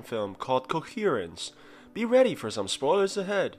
film called Coherence. Be ready for some spoilers ahead.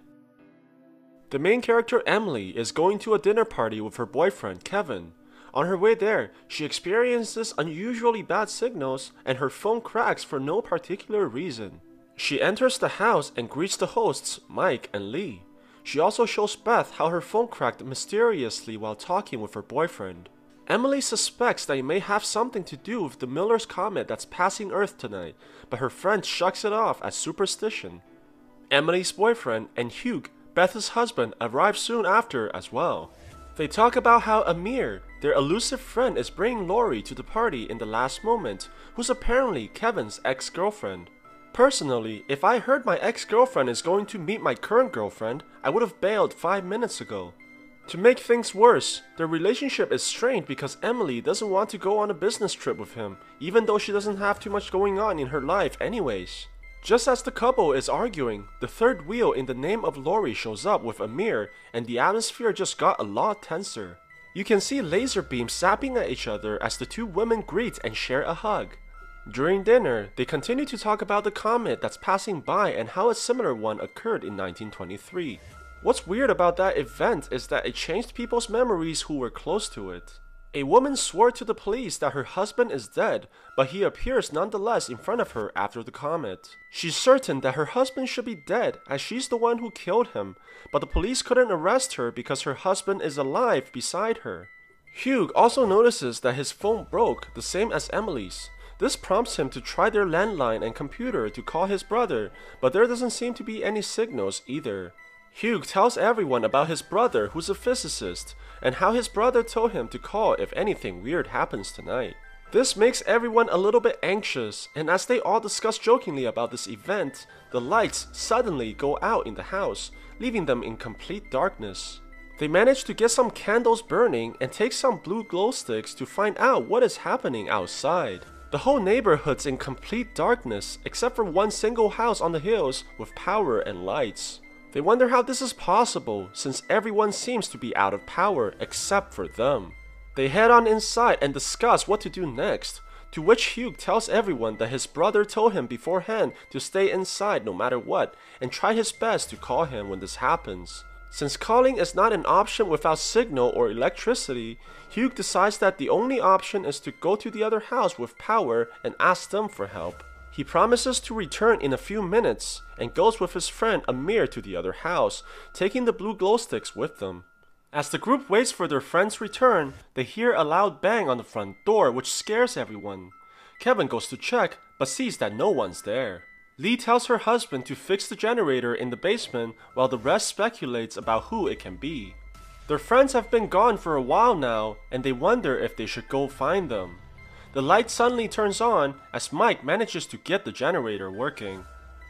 The main character Emily is going to a dinner party with her boyfriend Kevin. On her way there, she experiences unusually bad signals and her phone cracks for no particular reason. She enters the house and greets the hosts, Mike and Lee. She also shows Beth how her phone cracked mysteriously while talking with her boyfriend. Emily suspects that it may have something to do with the Miller's comet that's passing Earth tonight, but her friend shrugs it off as superstition. Emily's boyfriend and Hugh, Beth's husband, arrive soon after as well. They talk about how Amir, their elusive friend, is bringing Lori to the party in the last moment, who's apparently Kevin's ex-girlfriend. Personally, if I heard my ex-girlfriend is going to meet my current girlfriend, I would have bailed 5 minutes ago. To make things worse, their relationship is strained because Emily doesn't want to go on a business trip with him, even though she doesn't have too much going on in her life anyways. Just as the couple is arguing, the third wheel in the name of Lori shows up with Amir, and the atmosphere just got a lot tenser. You can see laser beams zapping at each other as the two women greet and share a hug. During dinner, they continue to talk about the comet that's passing by and how a similar one occurred in 1923. What's weird about that event is that it changed people's memories who were close to it. A woman swore to the police that her husband is dead, but he appears nonetheless in front of her after the comet. She's certain that her husband should be dead as she's the one who killed him, but the police couldn't arrest her because her husband is alive beside her. Hugh also notices that his phone broke, the same as Emily's. This prompts him to try their landline and computer to call his brother, but there doesn't seem to be any signals either. Hugh tells everyone about his brother who's a physicist, and how his brother told him to call if anything weird happens tonight. This makes everyone a little bit anxious, and as they all discuss jokingly about this event, the lights suddenly go out in the house, leaving them in complete darkness. They manage to get some candles burning and take some blue glow sticks to find out what is happening outside. The whole neighborhood's in complete darkness, except for one single house on the hills with power and lights. They wonder how this is possible, since everyone seems to be out of power except for them. They head on inside and discuss what to do next, to which Hugh tells everyone that his brother told him beforehand to stay inside no matter what, and try his best to call him when this happens. Since calling is not an option without signal or electricity, Hugh decides that the only option is to go to the other house with power and ask them for help. He promises to return in a few minutes, and goes with his friend Amir to the other house, taking the blue glow sticks with them. As the group waits for their friend's return, they hear a loud bang on the front door which scares everyone. Kevin goes to check, but sees that no one's there. Lee tells her husband to fix the generator in the basement while the rest speculates about who it can be. Their friends have been gone for a while now, and they wonder if they should go find them. The light suddenly turns on as Mike manages to get the generator working.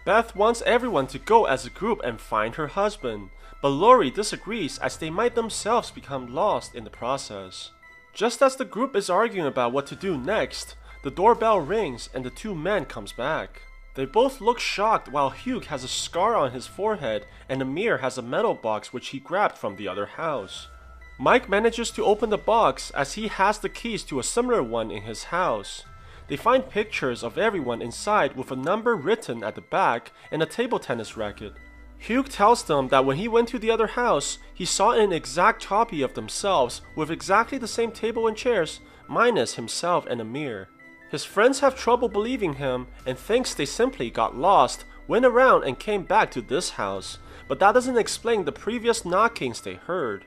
Beth wants everyone to go as a group and find her husband, but Lori disagrees as they might themselves become lost in the process. Just as the group is arguing about what to do next, the doorbell rings and the two men comes back. They both look shocked while Hugh has a scar on his forehead and Amir has a metal box which he grabbed from the other house. Mike manages to open the box as he has the keys to a similar one in his house. They find pictures of everyone inside with a number written at the back and a table tennis racket. Hugh tells them that when he went to the other house, he saw an exact copy of themselves with exactly the same table and chairs, minus himself and Amir. His friends have trouble believing him and thinks they simply got lost, went around and came back to this house, but that doesn't explain the previous knockings they heard.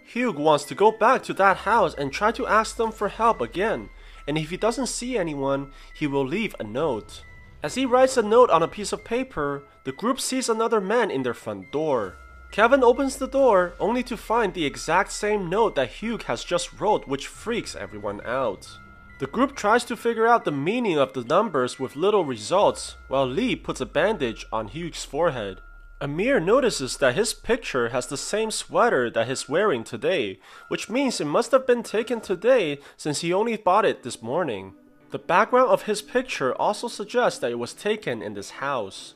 Hugh wants to go back to that house and try to ask them for help again, and if he doesn't see anyone, he will leave a note. As he writes a note on a piece of paper, the group sees another man in their front door. Kevin opens the door only to find the exact same note that Hugh has just wrote, which freaks everyone out. The group tries to figure out the meaning of the numbers with little results, while Lee puts a bandage on Hugh's forehead. Amir notices that his picture has the same sweater that he's wearing today, which means it must have been taken today since he only bought it this morning. The background of his picture also suggests that it was taken in this house.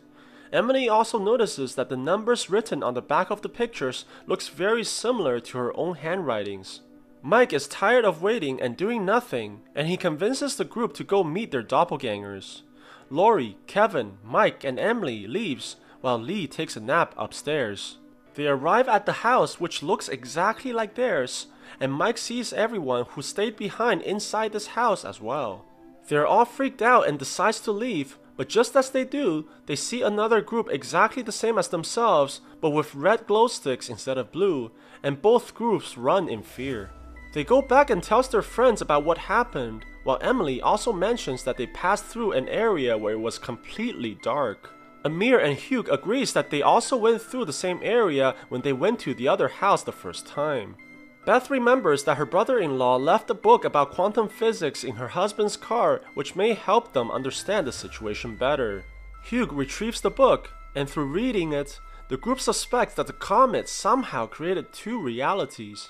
Emily also notices that the numbers written on the back of the pictures looks very similar to her own handwritings. Mike is tired of waiting and doing nothing, and he convinces the group to go meet their doppelgangers. Lori, Kevin, Mike, and Emily leaves while Lee takes a nap upstairs. They arrive at the house, which looks exactly like theirs, and Mike sees everyone who stayed behind inside this house as well. They're all freaked out and decides to leave, but just as they do, they see another group exactly the same as themselves, but with red glow sticks instead of blue, and both groups run in fear. They go back and tells their friends about what happened, while Emily also mentions that they passed through an area where it was completely dark. Amir and Hugh agrees that they also went through the same area when they went to the other house the first time. Beth remembers that her brother-in-law left a book about quantum physics in her husband's car, which may help them understand the situation better. Hugh retrieves the book, and through reading it, the group suspects that the comet somehow created two realities.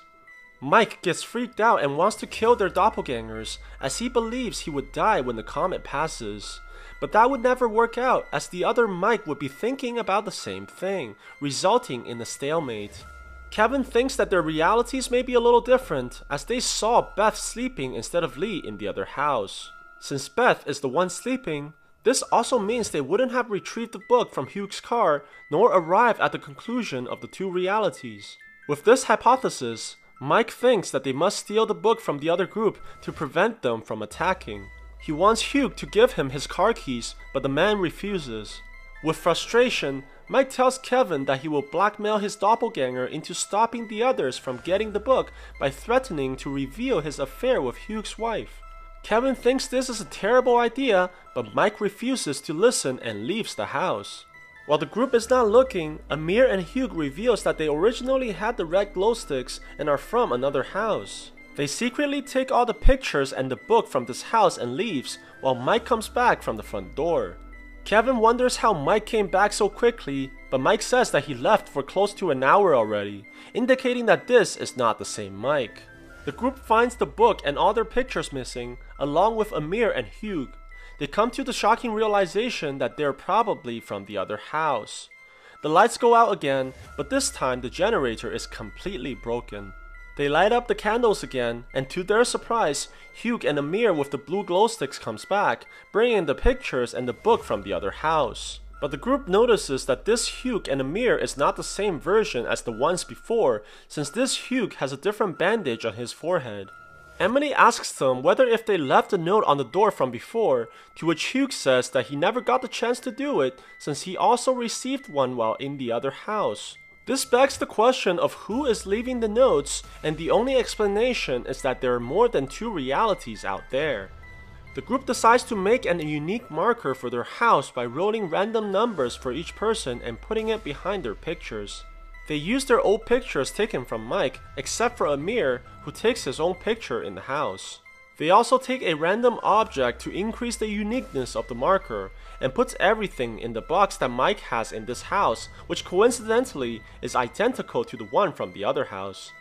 Mike gets freaked out and wants to kill their doppelgangers, as he believes he would die when the comet passes. But that would never work out, as the other Mike would be thinking about the same thing, resulting in a stalemate. Kevin thinks that their realities may be a little different, as they saw Beth sleeping instead of Lee in the other house. Since Beth is the one sleeping, this also means they wouldn't have retrieved the book from Hugh's car, nor arrived at the conclusion of the two realities. With this hypothesis, Mike thinks that they must steal the book from the other group to prevent them from attacking. He wants Hugh to give him his car keys, but the man refuses. With frustration, Mike tells Kevin that he will blackmail his doppelganger into stopping the others from getting the book by threatening to reveal his affair with Hugh's wife. Kevin thinks this is a terrible idea, but Mike refuses to listen and leaves the house. While the group is not looking, Amir and Hugh reveals that they originally had the red glow sticks and are from another house. They secretly take all the pictures and the book from this house and leaves, while Mike comes back from the front door. Kevin wonders how Mike came back so quickly, but Mike says that he left for close to an hour already, indicating that this is not the same Mike. The group finds the book and all their pictures missing, along with Amir and Hugh. They come to the shocking realization that they're probably from the other house. The lights go out again, but this time the generator is completely broken. They light up the candles again, and to their surprise, Hugh and Amir with the blue glow sticks comes back, bringing the pictures and the book from the other house. But the group notices that this Hugh and Amir is not the same version as the ones before, since this Hugh has a different bandage on his forehead. Emily asks them whether if they left a note on the door from before, to which Hugh says that he never got the chance to do it since he also received one while in the other house. This begs the question of who is leaving the notes, and the only explanation is that there are more than two realities out there. The group decides to make an unique marker for their house by rolling random numbers for each person and putting it behind their pictures. They use their old pictures taken from Mike, except for Amir, who takes his own picture in the house. They also take a random object to increase the uniqueness of the marker, and puts everything in the box that Mike has in this house, which coincidentally is identical to the one from the other house.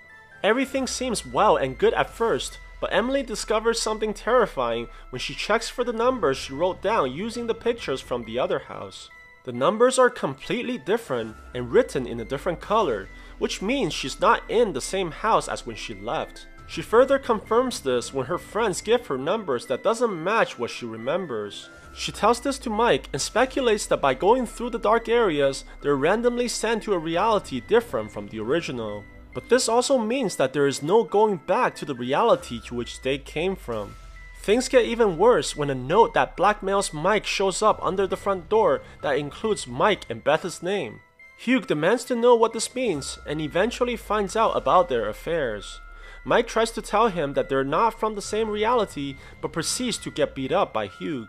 Everything seems well and good at first, but Emily discovers something terrifying when she checks for the numbers she wrote down using the pictures from the other house. The numbers are completely different and written in a different color, which means she's not in the same house as when she left. She further confirms this when her friends give her numbers that doesn't match what she remembers. She tells this to Mike and speculates that by going through the dark areas, they're randomly sent to a reality different from the original. But this also means that there is no going back to the reality to which they came from. Things get even worse when a note that blackmails Mike shows up under the front door that includes Mike and Beth's name. Hugh demands to know what this means and eventually finds out about their affairs. Mike tries to tell him that they're not from the same reality, but proceeds to get beat up by Hugh.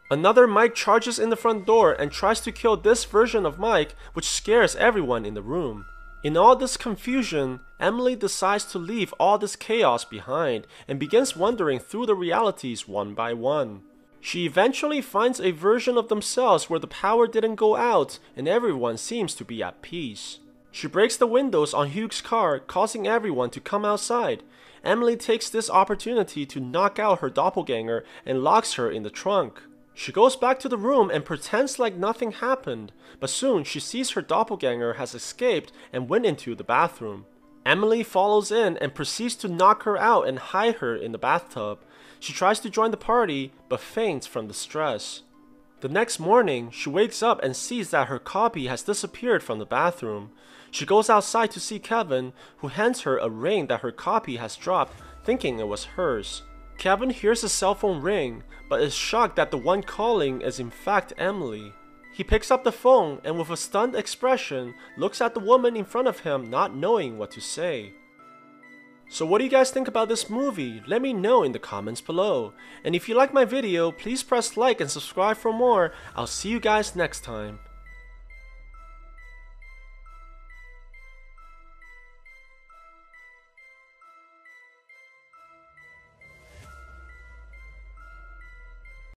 Another Mike charges in the front door and tries to kill this version of Mike, which scares everyone in the room. In all this confusion, Emily decides to leave all this chaos behind and begins wandering through the realities one by one. She eventually finds a version of themselves where the power didn't go out and everyone seems to be at peace. She breaks the windows on Hugh's car, causing everyone to come outside. Emily takes this opportunity to knock out her doppelganger and locks her in the trunk. She goes back to the room and pretends like nothing happened, but soon she sees her doppelganger has escaped and went into the bathroom. Emily follows in and proceeds to knock her out and hide her in the bathtub. She tries to join the party, but faints from the stress. The next morning, she wakes up and sees that her copy has disappeared from the bathroom. She goes outside to see Kevin, who hands her a ring that her copy has dropped, thinking it was hers. Kevin hears his cell phone ring, but is shocked that the one calling is in fact Emily. He picks up the phone and with a stunned expression, looks at the woman in front of him, not knowing what to say. So what do you guys think about this movie? Let me know in the comments below. And if you like my video, please press like and subscribe for more. I'll see you guys next time.